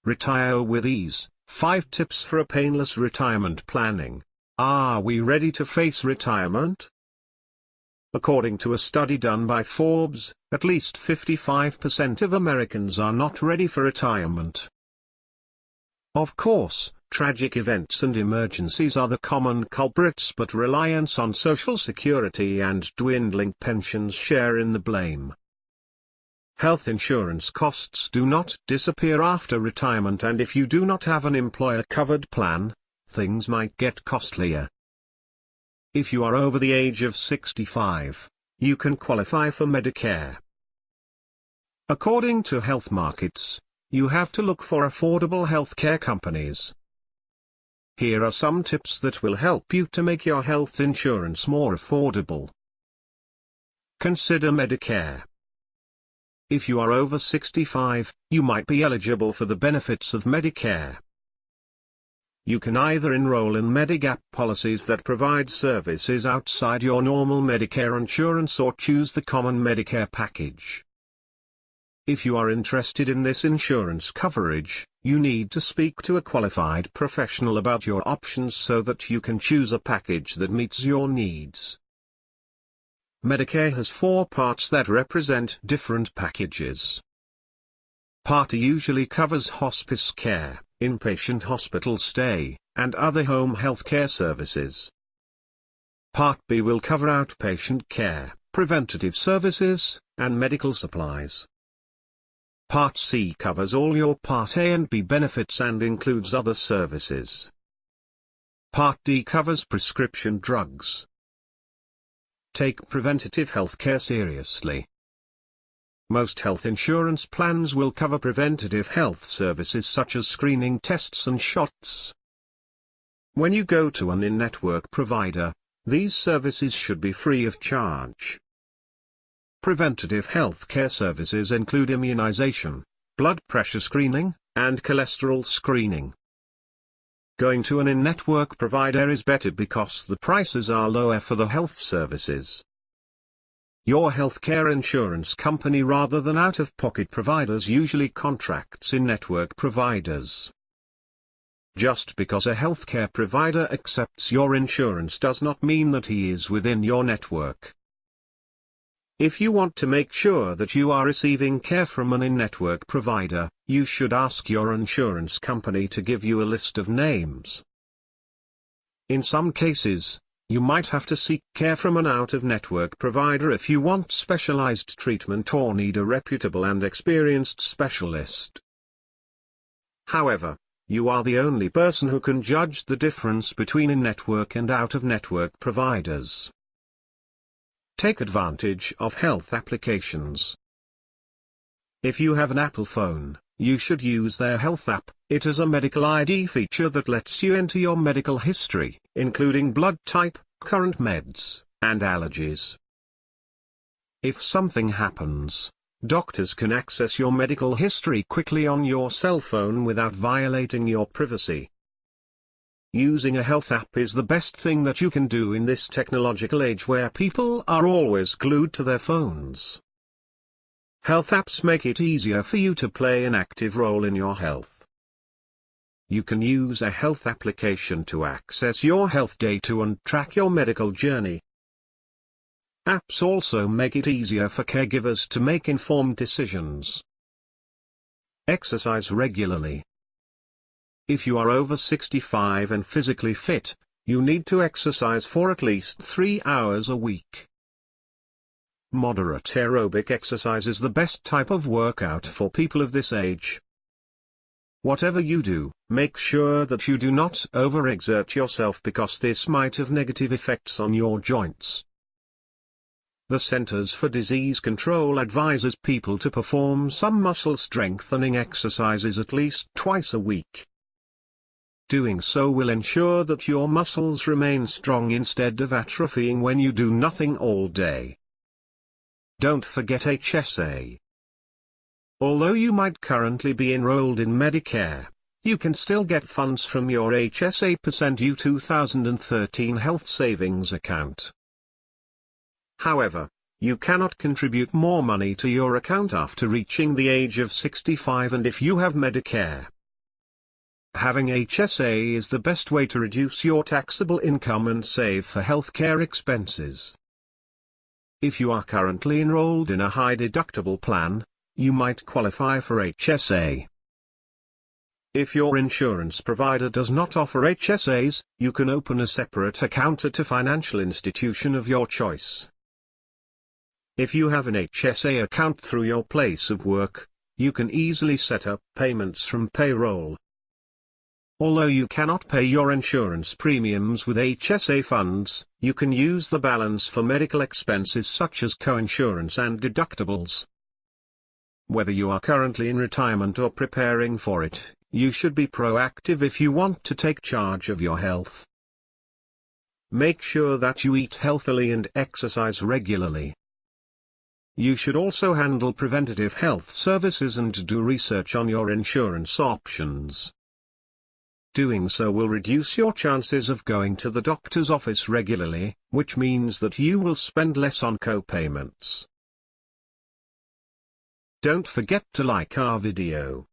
Retire with ease. 5 tips for a painless retirement planning. Are we ready to face retirement? According to a study done by Forbes, at least 55% of Americans are not ready for retirement. Of course, tragic events and emergencies are the common culprits, but reliance on Social Security and dwindling pensions share in the blame. Health insurance costs do not disappear after retirement, and if you do not have an employer-covered plan, things might get costlier. If you are over the age of 65, you can qualify for Medicare. According to health markets, you have to look for affordable healthcare companies. Here are some tips that will help you to make your health insurance more affordable. Consider Medicare. If you are over 65, you might be eligible for the benefits of Medicare. You can either enroll in Medigap policies that provide services outside your normal Medicare insurance, or choose the common Medicare package. If you are interested in this insurance coverage, you need to speak to a qualified professional about your options so that you can choose a package that meets your needs. Medicare has 4 parts that represent different packages. Part A usually covers hospice care, inpatient hospital stay, and other home health care services. Part B will cover outpatient care, preventative services, and medical supplies. Part C covers all your Part A and B benefits and includes other services. Part D covers prescription drugs. Take preventative health care seriously. Most health insurance plans will cover preventative health services such as screening tests and shots. When you go to an in-network provider, these services should be free of charge. Preventative health care services include immunization, blood pressure screening, and cholesterol screening. Going to an in-network provider is better because the prices are lower for the health services. Your healthcare insurance company rather than out-of-pocket providers usually contracts in-network providers. Just because a healthcare provider accepts your insurance does not mean that he is within your network. If you want to make sure that you are receiving care from an in-network provider, you should ask your insurance company to give you a list of names. In some cases, you might have to seek care from an out-of-network provider if you want specialized treatment or need a reputable and experienced specialist. However, you are the only person who can judge the difference between in-network and out-of-network providers. Take advantage of health applications. If you have an Apple phone, you should use their health app. It has a medical ID feature that lets you enter your medical history, including blood type, current meds, and allergies. If something happens, doctors can access your medical history quickly on your cell phone without violating your privacy. Using a health app is the best thing that you can do in this technological age where people are always glued to their phones. Health apps make it easier for you to play an active role in your health. You can use a health application to access your health data and track your medical journey. Apps also make it easier for caregivers to make informed decisions. Exercise regularly. If you are over 65 and physically fit, you need to exercise for at least 3 hours a week. Moderate aerobic exercise is the best type of workout for people of this age. Whatever you do, make sure that you do not overexert yourself because this might have negative effects on your joints. The Centers for Disease Control advises people to perform some muscle strengthening exercises at least twice a week. Doing so will ensure that your muscles remain strong instead of atrophying when you do nothing all day. Don't forget HSA. Although you might currently be enrolled in Medicare, you can still get funds from your HSA% U 2013 health savings account. However, you cannot contribute more money to your account after reaching the age of 65 and if you have Medicare. Having HSA is the best way to reduce your taxable income and save for healthcare expenses. If you are currently enrolled in a high-deductible plan, you might qualify for HSA. If your insurance provider does not offer HSAs, you can open a separate account at a financial institution of your choice. If you have an HSA account through your place of work, you can easily set up payments from payroll. Although you cannot pay your insurance premiums with HSA funds, you can use the balance for medical expenses such as coinsurance and deductibles. Whether you are currently in retirement or preparing for it, you should be proactive if you want to take charge of your health. Make sure that you eat healthily and exercise regularly. You should also handle preventative health services and do research on your insurance options. Doing so will reduce your chances of going to the doctor's office regularly, which means that you will spend less on co-payments. Don't forget to like our video.